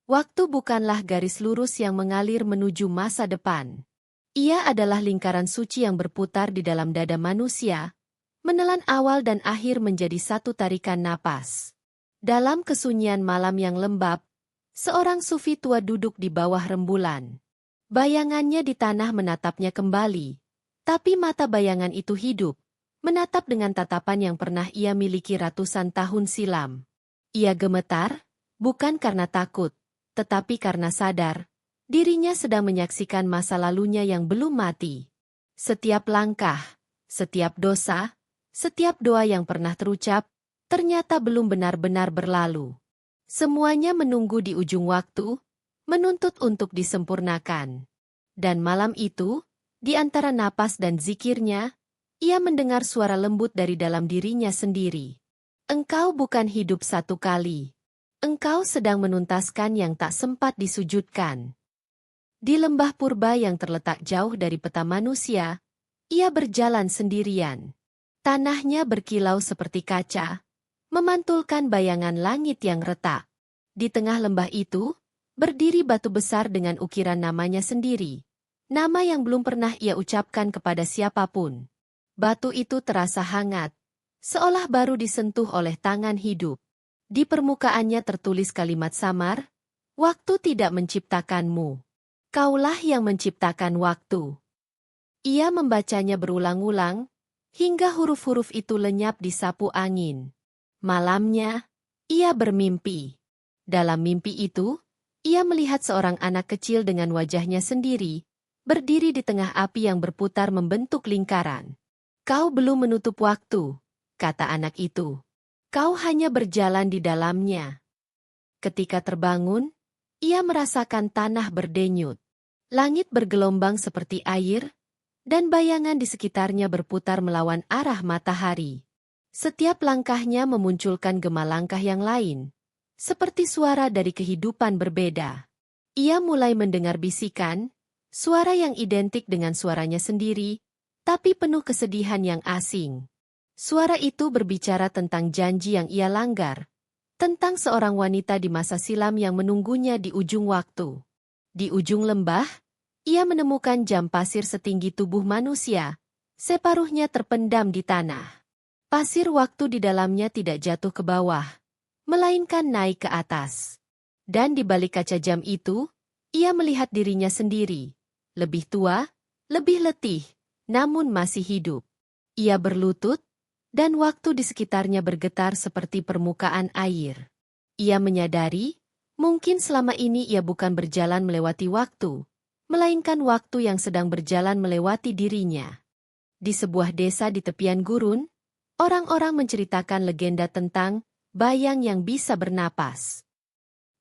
Waktu bukanlah garis lurus yang mengalir menuju masa depan. Ia adalah lingkaran suci yang berputar di dalam dada manusia, menelan awal dan akhir menjadi satu tarikan napas. Dalam kesunyian malam yang lembab, seorang sufi tua duduk di bawah rembulan. Bayangannya di tanah menatapnya kembali, tapi mata bayangan itu hidup, menatap dengan tatapan yang pernah ia miliki ratusan tahun silam. Ia gemetar, bukan karena takut, tetapi karena sadar, dirinya sedang menyaksikan masa lalunya yang belum mati. Setiap langkah, setiap dosa, setiap doa yang pernah terucap, ternyata belum benar-benar berlalu. Semuanya menunggu di ujung waktu, menuntut untuk disempurnakan. Dan malam itu, di antara napas dan zikirnya, ia mendengar suara lembut dari dalam dirinya sendiri. Engkau bukan hidup satu kali. Engkau sedang menuntaskan yang tak sempat disujudkan. Di lembah purba yang terletak jauh dari peta manusia, ia berjalan sendirian. Tanahnya berkilau seperti kaca, memantulkan bayangan langit yang retak. Di tengah lembah itu, berdiri batu besar dengan ukiran namanya sendiri. Nama yang belum pernah ia ucapkan kepada siapapun. Batu itu terasa hangat, seolah baru disentuh oleh tangan hidup. Di permukaannya tertulis kalimat samar, "Waktu tidak menciptakanmu. Kaulah yang menciptakan waktu." Ia membacanya berulang-ulang, hingga huruf-huruf itu lenyap di sapu angin. Malamnya, ia bermimpi. Dalam mimpi itu, ia melihat seorang anak kecil dengan wajahnya sendiri, berdiri di tengah api yang berputar membentuk lingkaran. "Kau belum menutup waktu," kata anak itu. "Kau hanya berjalan di dalamnya." Ketika terbangun, ia merasakan tanah berdenyut. Langit bergelombang seperti air, dan bayangan di sekitarnya berputar melawan arah matahari. Setiap langkahnya memunculkan gema langkah yang lain, seperti suara dari kehidupan berbeda. Ia mulai mendengar bisikan, suara yang identik dengan suaranya sendiri, tapi penuh kesedihan yang asing. Suara itu berbicara tentang janji yang ia langgar, tentang seorang wanita di masa silam yang menunggunya di ujung waktu. Di ujung lembah, ia menemukan jam pasir setinggi tubuh manusia, separuhnya terpendam di tanah. Pasir waktu di dalamnya tidak jatuh ke bawah, melainkan naik ke atas. Dan di balik kaca jam itu, ia melihat dirinya sendiri, lebih tua, lebih letih, namun masih hidup. Ia berlutut, dan waktu di sekitarnya bergetar seperti permukaan air. Ia menyadari, mungkin selama ini ia bukan berjalan melewati waktu, melainkan waktu yang sedang berjalan melewati dirinya. Di sebuah desa di tepian gurun, orang-orang menceritakan legenda tentang bayang yang bisa bernapas.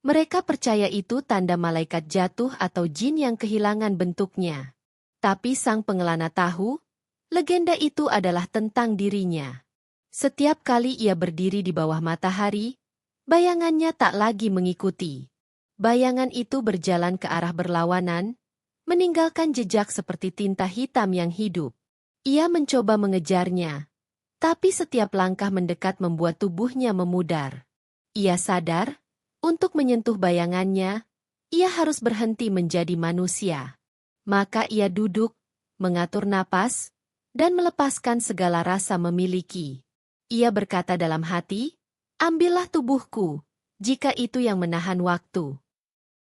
Mereka percaya itu tanda malaikat jatuh atau jin yang kehilangan bentuknya. Tapi sang pengelana tahu, legenda itu adalah tentang dirinya. Setiap kali ia berdiri di bawah matahari, bayangannya tak lagi mengikuti. Bayangan itu berjalan ke arah berlawanan, meninggalkan jejak seperti tinta hitam yang hidup. Ia mencoba mengejarnya, tapi setiap langkah mendekat membuat tubuhnya memudar. Ia sadar, untuk menyentuh bayangannya, ia harus berhenti menjadi manusia. Maka ia duduk, mengatur napas, dan melepaskan segala rasa memiliki. Ia berkata dalam hati, "Ambillah tubuhku, jika itu yang menahan waktu."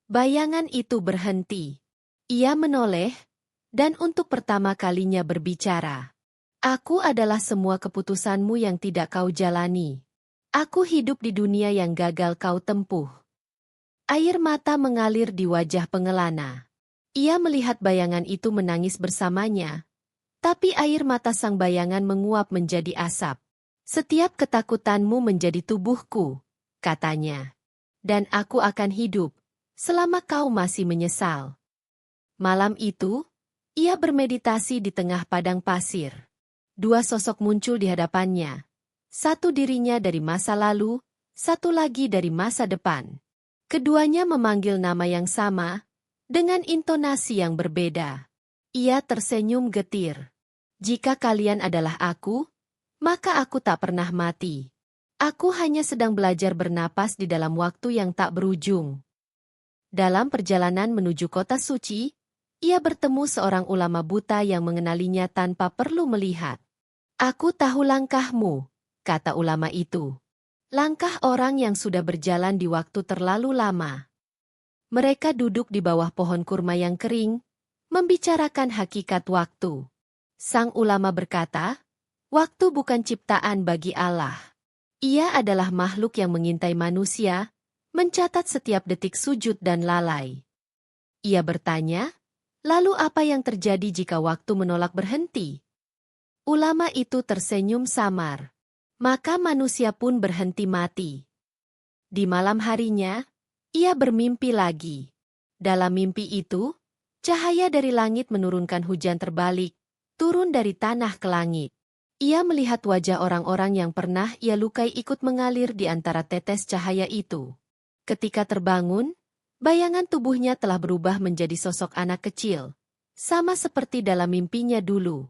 Bayangan itu berhenti. Ia menoleh, dan untuk pertama kalinya berbicara. "Aku adalah semua keputusanmu yang tidak kau jalani. Aku hidup di dunia yang gagal kau tempuh." Air mata mengalir di wajah pengelana. Ia melihat bayangan itu menangis bersamanya, tapi air mata sang bayangan menguap menjadi asap. "Setiap ketakutanmu menjadi tubuhku," katanya. "Dan aku akan hidup, selama kau masih menyesal." Malam itu, ia bermeditasi di tengah padang pasir. Dua sosok muncul di hadapannya. Satu dirinya dari masa lalu, satu lagi dari masa depan. Keduanya memanggil nama yang sama, dengan intonasi yang berbeda. Ia tersenyum getir. "Jika kalian adalah aku, maka aku tak pernah mati. Aku hanya sedang belajar bernapas di dalam waktu yang tak berujung." Dalam perjalanan menuju kota suci, ia bertemu seorang ulama buta yang mengenalinya tanpa perlu melihat. "Aku tahu langkahmu," kata ulama itu. "Langkah orang yang sudah berjalan di waktu terlalu lama." Mereka duduk di bawah pohon kurma yang kering, membicarakan hakikat waktu. Sang ulama berkata, "Waktu bukan ciptaan bagi Allah. Ia adalah makhluk yang mengintai manusia, mencatat setiap detik sujud dan lalai." Ia bertanya, "Lalu apa yang terjadi jika waktu menolak berhenti?" Ulama itu tersenyum samar. "Maka manusia pun berhenti mati." Di malam harinya, ia bermimpi lagi. Dalam mimpi itu, cahaya dari langit menurunkan hujan terbalik, turun dari tanah ke langit. Ia melihat wajah orang-orang yang pernah ia lukai ikut mengalir di antara tetes cahaya itu. Ketika terbangun, bayangan tubuhnya telah berubah menjadi sosok anak kecil, sama seperti dalam mimpinya dulu.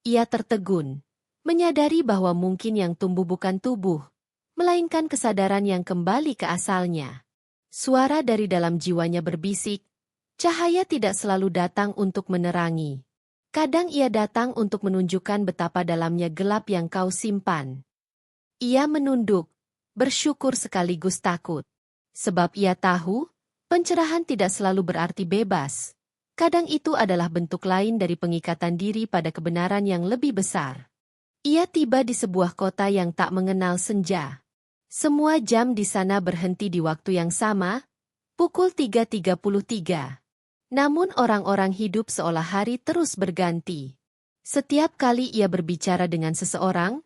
Ia tertegun, menyadari bahwa mungkin yang tumbuh bukan tubuh, melainkan kesadaran yang kembali ke asalnya. Suara dari dalam jiwanya berbisik, "Cahaya tidak selalu datang untuk menerangi. Kadang ia datang untuk menunjukkan betapa dalamnya gelap yang kau simpan." Ia menunduk, bersyukur sekaligus takut. Sebab ia tahu, pencerahan tidak selalu berarti bebas. Kadang itu adalah bentuk lain dari pengikatan diri pada kebenaran yang lebih besar. Ia tiba di sebuah kota yang tak mengenal senja. Semua jam di sana berhenti di waktu yang sama, pukul 3.33. Namun orang-orang hidup seolah hari terus berganti. Setiap kali ia berbicara dengan seseorang,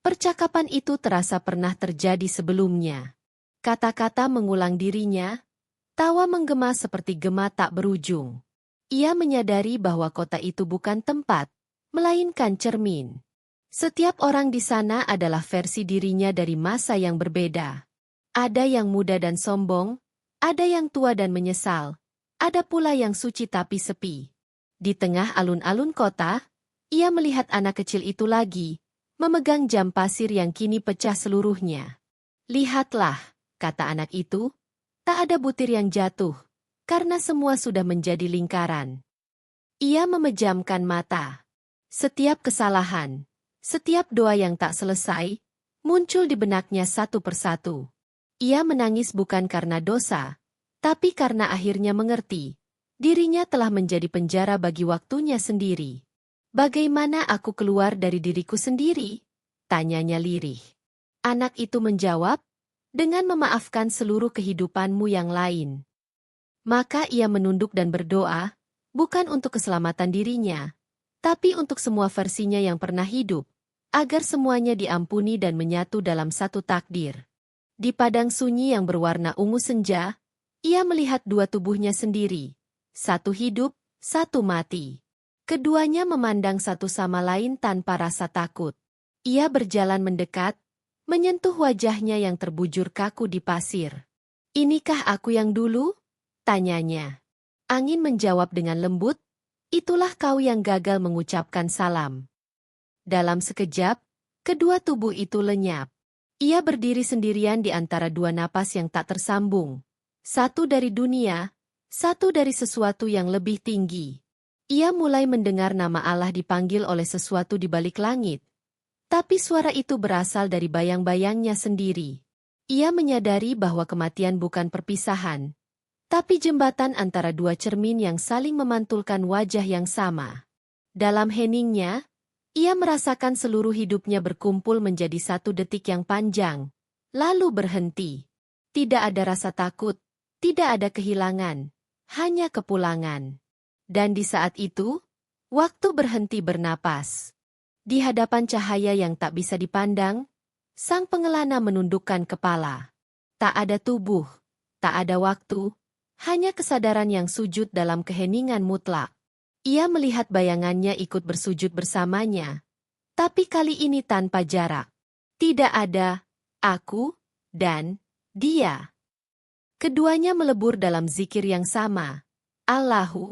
percakapan itu terasa pernah terjadi sebelumnya. Kata-kata mengulang dirinya, tawa menggema seperti gema tak berujung. Ia menyadari bahwa kota itu bukan tempat, melainkan cermin. Setiap orang di sana adalah versi dirinya dari masa yang berbeda. Ada yang muda dan sombong, ada yang tua dan menyesal, ada pula yang suci tapi sepi. Di tengah alun-alun kota, ia melihat anak kecil itu lagi, memegang jam pasir yang kini pecah seluruhnya. "Lihatlah," kata anak itu, "tak ada butir yang jatuh, karena semua sudah menjadi lingkaran." Ia memejamkan mata. Setiap kesalahan, setiap doa yang tak selesai, muncul di benaknya satu persatu. Ia menangis bukan karena dosa, tapi karena akhirnya mengerti, dirinya telah menjadi penjara bagi waktunya sendiri. "Bagaimana aku keluar dari diriku sendiri?" tanyanya lirih. Anak itu menjawab, "Dengan memaafkan seluruh kehidupanmu yang lain." Maka ia menunduk dan berdoa, bukan untuk keselamatan dirinya, tapi untuk semua versinya yang pernah hidup, agar semuanya diampuni dan menyatu dalam satu takdir. Di padang sunyi yang berwarna ungu senja, ia melihat dua tubuhnya sendiri, satu hidup, satu mati. Keduanya memandang satu sama lain tanpa rasa takut. Ia berjalan mendekat, menyentuh wajahnya yang terbujur kaku di pasir. "Inikah aku yang dulu?" tanyanya. Angin menjawab dengan lembut, "Itulah kau yang gagal mengucapkan salam." Dalam sekejap, kedua tubuh itu lenyap. Ia berdiri sendirian di antara dua napas yang tak tersambung. Satu dari dunia, satu dari sesuatu yang lebih tinggi. Ia mulai mendengar nama Allah dipanggil oleh sesuatu di balik langit. Tapi suara itu berasal dari bayang-bayangnya sendiri. Ia menyadari bahwa kematian bukan perpisahan, tapi jembatan antara dua cermin yang saling memantulkan wajah yang sama. Dalam heningnya, ia merasakan seluruh hidupnya berkumpul menjadi satu detik yang panjang, lalu berhenti. Tidak ada rasa takut, tidak ada kehilangan, hanya kepulangan. Dan di saat itu, waktu berhenti bernapas. Di hadapan cahaya yang tak bisa dipandang, sang pengelana menundukkan kepala. Tak ada tubuh, tak ada waktu, hanya kesadaran yang sujud dalam keheningan mutlak. Ia melihat bayangannya ikut bersujud bersamanya, tapi kali ini tanpa jarak. Tidak ada aku dan dia. Keduanya melebur dalam zikir yang sama. Allahu,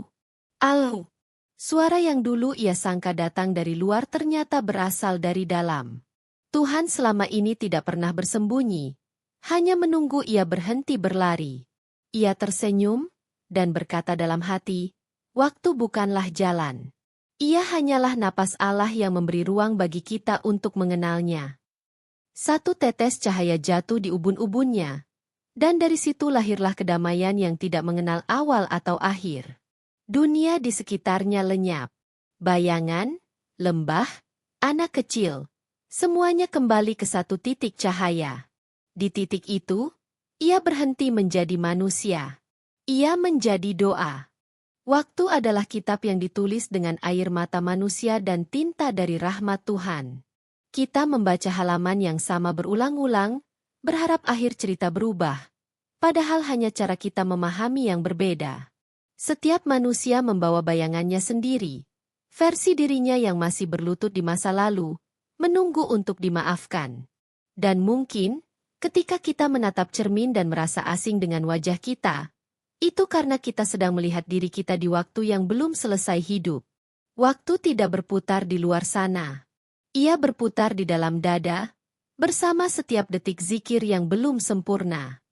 Allahu. Suara yang dulu ia sangka datang dari luar ternyata berasal dari dalam. Tuhan selama ini tidak pernah bersembunyi, hanya menunggu ia berhenti berlari. Ia tersenyum, dan berkata dalam hati, "Waktu bukanlah jalan. Ia hanyalah napas Allah yang memberi ruang bagi kita untuk mengenalnya." Satu tetes cahaya jatuh di ubun-ubunnya, dan dari situ lahirlah kedamaian yang tidak mengenal awal atau akhir. Dunia di sekitarnya lenyap. Bayangan, lembah, anak kecil, semuanya kembali ke satu titik cahaya. Di titik itu, ia berhenti menjadi manusia. Ia menjadi doa. Waktu adalah kitab yang ditulis dengan air mata manusia dan tinta dari rahmat Tuhan. Kita membaca halaman yang sama berulang-ulang, berharap akhir cerita berubah. Padahal hanya cara kita memahami yang berbeda. Setiap manusia membawa bayangannya sendiri. Versi dirinya yang masih berlutut di masa lalu, menunggu untuk dimaafkan. Dan mungkin, ketika kita menatap cermin dan merasa asing dengan wajah kita, itu karena kita sedang melihat diri kita di waktu yang belum selesai hidup. Waktu tidak berputar di luar sana. Ia berputar di dalam dada, bersama setiap detik zikir yang belum sempurna.